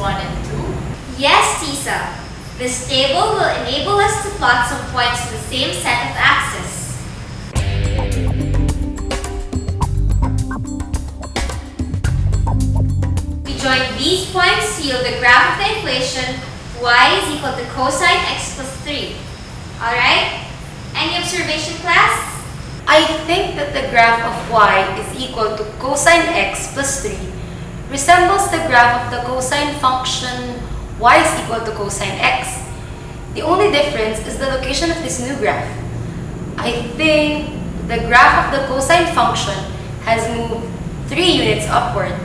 1 and 2? Yes, Tisa. This table will enable us to plot some points in the same set of axes. We join these points to yield the graph of the equation y is equal to cosine x plus 3. Alright? Any observation, class? I think that the graph of y is equal to cosine x plus 3 resembles the graph of the cosine function y is equal to cosine x. The only difference is the location of this new graph. I think the graph of the cosine function has moved 3 units upward.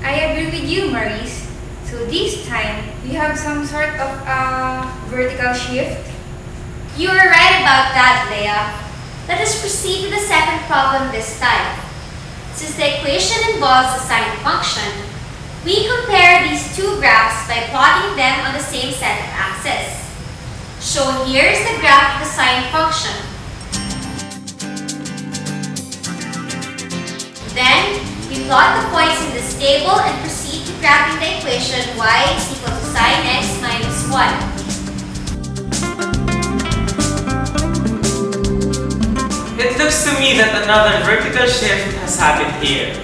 I agree with you, Maurice. So this time, we have some sort of vertical shift. You are right about that, Leah. Let us proceed to the second problem this time. Since the equation involves the sine function, we compare these two graphs by plotting them on the same set of axes. Shown here is the graph of the sine function. Then, we plot the points in this table and proceed to graphing the equation y is equal to sine x minus 1. It looks to me that another vertical shift has happened here.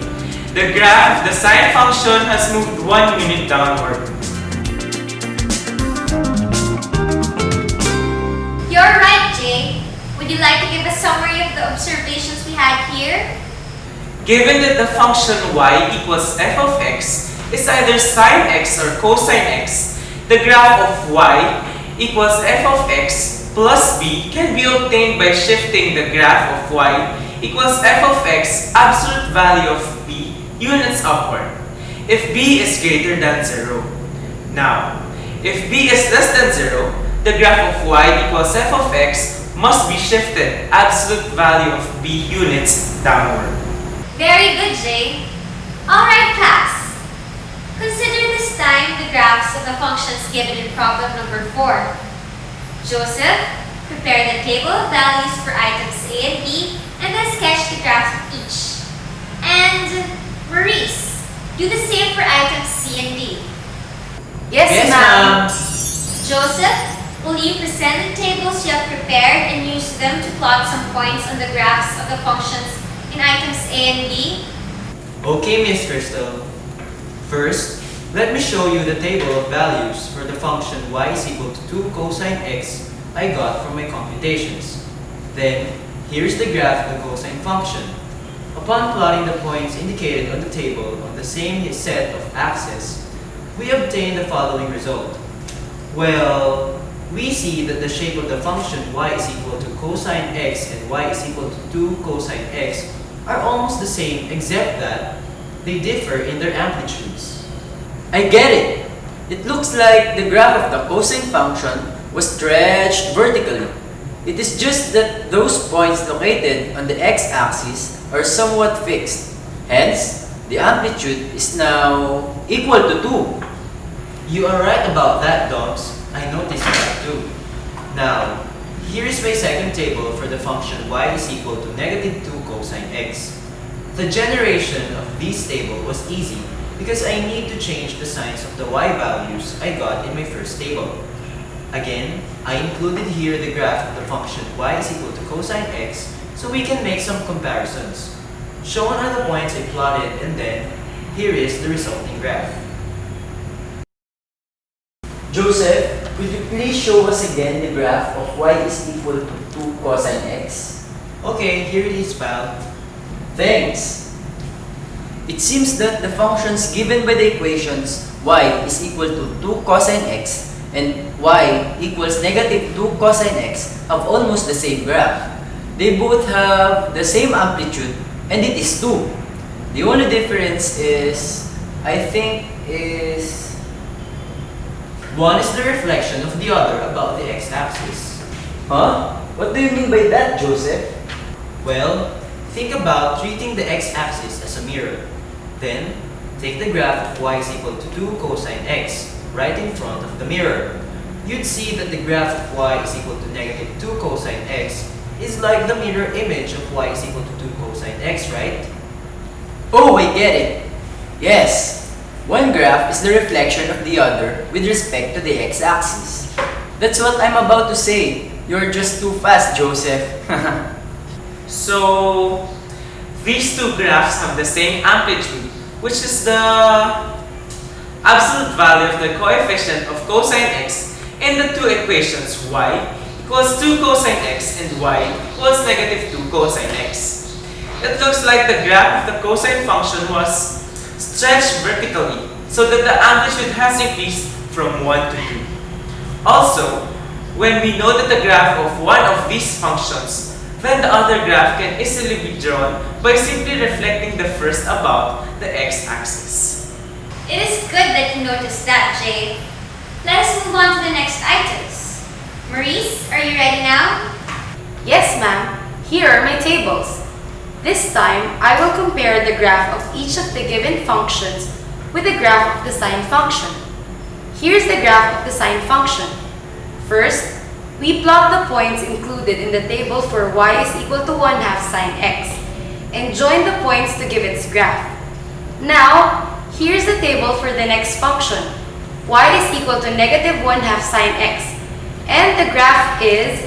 The graph, the sine function, has moved 1 unit downward. You're right, Jay. Would you like to give a summary of the observations we had here? Given that the function y equals f of x is either sine x or cosine x, the graph of y equals f of x plus b can be obtained by shifting the graph of y equals f of x absolute value of b units upward if b is greater than 0. Now, if b is less than 0, the graph of y equals f of x must be shifted absolute value of b units downward. Very good, Jay. Alright, class. Consider this time the graphs of the functions given in problem number 4. Joseph, prepare the table of values for items A and B and then sketch the graphs of each. And Maurice, do the same for items C and D. Yes, ma'am. Joseph, will you present the tables you have prepared and use them to plot some points on the graphs of the functions in items A and B? Okay, Miss Crystal. First, let me show you the table of values for the function y is equal to 2 cosine x I got from my computations. Then, here's the graph of the cosine function. Upon plotting the points indicated on the table on the same set of axes, we obtain the following result. Well, we see that the shape of the function y is equal to cosine x and y is equal to 2 cosine x are almost the same except that they differ in their amplitudes. I get it! It looks like the graph of the cosine function was stretched vertically. It is just that those points located on the x-axis are somewhat fixed. Hence, the amplitude is now equal to 2. You are right about that, dogs. I noticed that too. Now, here is my second table for the function y is equal to negative 2 cosine x. The generation of this table was easy because I need to change the signs of the y values I got in my first table. Again, I included here the graph of the function y is equal to cosine x so we can make some comparisons. Shown are the points I plotted and then here is the resulting graph. Joseph, could you please show us again the graph of y is equal to 2 cosine x? Okay, here it is, pal. Thanks! It seems that the functions given by the equations y is equal to 2 cosine x and y equals negative 2 cosine x have almost the same graph. They both have the same amplitude and it is 2. The only difference is, I think, is... One is the reflection of the other about the x-axis. Huh? What do you mean by that, Joseph? Well, think about treating the x-axis as a mirror. Then, take the graph of y is equal to 2 cosine x right in front of the mirror. You'd see that the graph of y is equal to negative 2 cosine x is like the mirror image of y is equal to 2 cosine x, right? Oh, I get it. Yes, one graph is the reflection of the other with respect to the x-axis. That's what I'm about to say. You're just too fast, Joseph. So, these two graphs have the same amplitude, which is the absolute value of the coefficient of cosine x in the two equations y equals 2 cosine x and y equals negative 2 cosine x. It looks like the graph of the cosine function was stretched vertically so that the amplitude has increased from 1 to 2. Also, when we know that the graph of one of these functions, then the other graph can easily be drawn by simply reflecting the first about the x-axis. It is good that you noticed that, Jay. Let us move on to the next items. Maurice, are you ready now? Yes, ma'am. Here are my tables. This time, I will compare the graph of each of the given functions with the graph of the sine function. Here's the graph of the sine function. First, we plot the points included in the table for y is equal to 1/2 sine x and join the points to give its graph. Now, here's the table for the next function. Y is equal to negative 1/2 sine x and the graph is...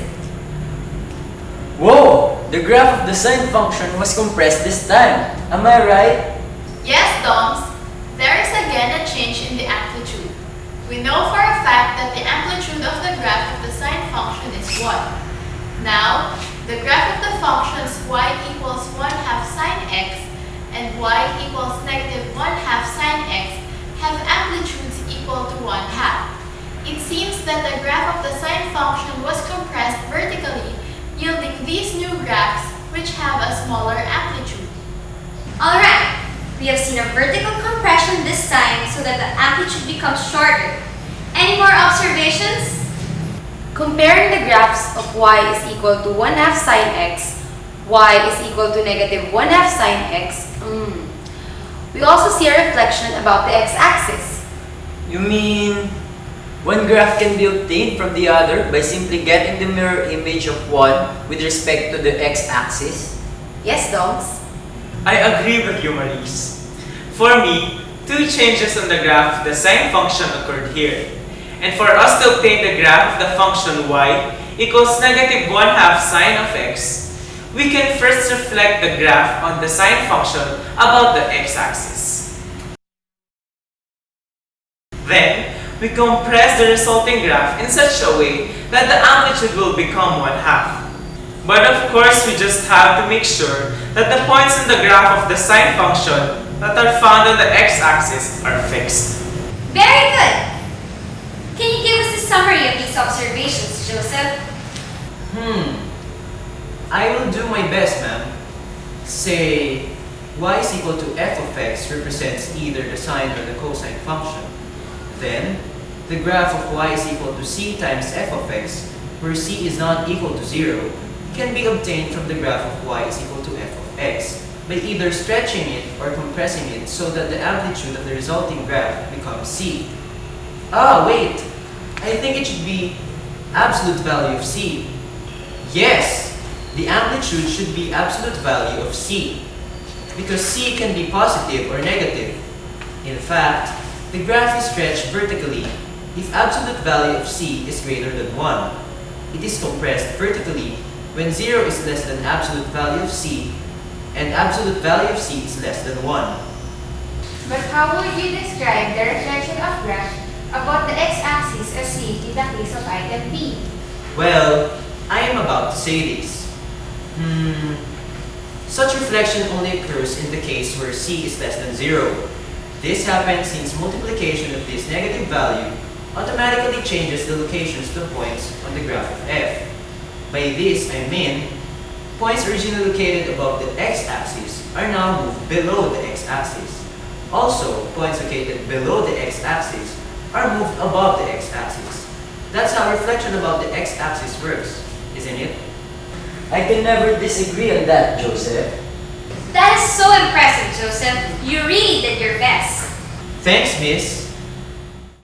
Whoa! The graph of the sine function was compressed this time. Am I right? Yes, Doms. There is again a change in the amplitude. We know for a fact that the amplitude of the graph of the sine function is 1. Now, the graph of the functions y equals 1/2 sine x and y equals negative 1/2 sine x have amplitudes equal to 1/2. It seems that the graph of the sine function was compressed vertically, yielding these new graphs which have a smaller amplitude. Alright, we have seen a vertical compression this time so that the amplitude becomes shorter. Any more observations? Comparing the graphs of y is equal to 1/2 sine x, y is equal to negative 1/2 sine x. We also see a reflection about the x-axis. You mean one graph can be obtained from the other by simply getting the mirror image of one with respect to the x-axis? Yes, Doms? I agree with you, Maurice. For me, two changes on the graph of the sine function occurred here. And for us to obtain the graph of the function y equals negative 1/2 sine of x, we can first reflect the graph on the sine function about the x-axis. Then, we compress the resulting graph in such a way that the amplitude will become 1/2. But of course, we just have to make sure that the points in the graph of the sine function that are found on the x-axis are fixed. Very good! Can you give us a summary of these observations, Joseph? I will do my best, ma'am. Say, y is equal to f of x represents either the sine or the cosine function. Then, the graph of y is equal to c times f of x, where c is not equal to 0, can be obtained from the graph of y is equal to f of x by either stretching it or compressing it so that the amplitude of the resulting graph becomes c. Ah, wait! I think it should be absolute value of c. Yes! The amplitude should be absolute value of c, because c can be positive or negative. In fact, the graph is stretched vertically if absolute value of c is greater than 1. It is compressed vertically when 0 is less than absolute value of c and absolute value of c is less than 1. But how would you describe the reflection of graph about the x-axis as seen in the case of item B? Well, I am about to say this. Such reflection only occurs in the case where c is less than 0. This happens since multiplication of this negative value automatically changes the locations of the points on the graph of f. By this, I mean, points originally located above the x-axis are now moved below the x-axis. Also, points located below the x-axis are moved above the x-axis. That's how reflection above the x-axis works, isn't it? I can never disagree on that, Joseph. That is so impressive, Joseph. You really did your best. Thanks, miss.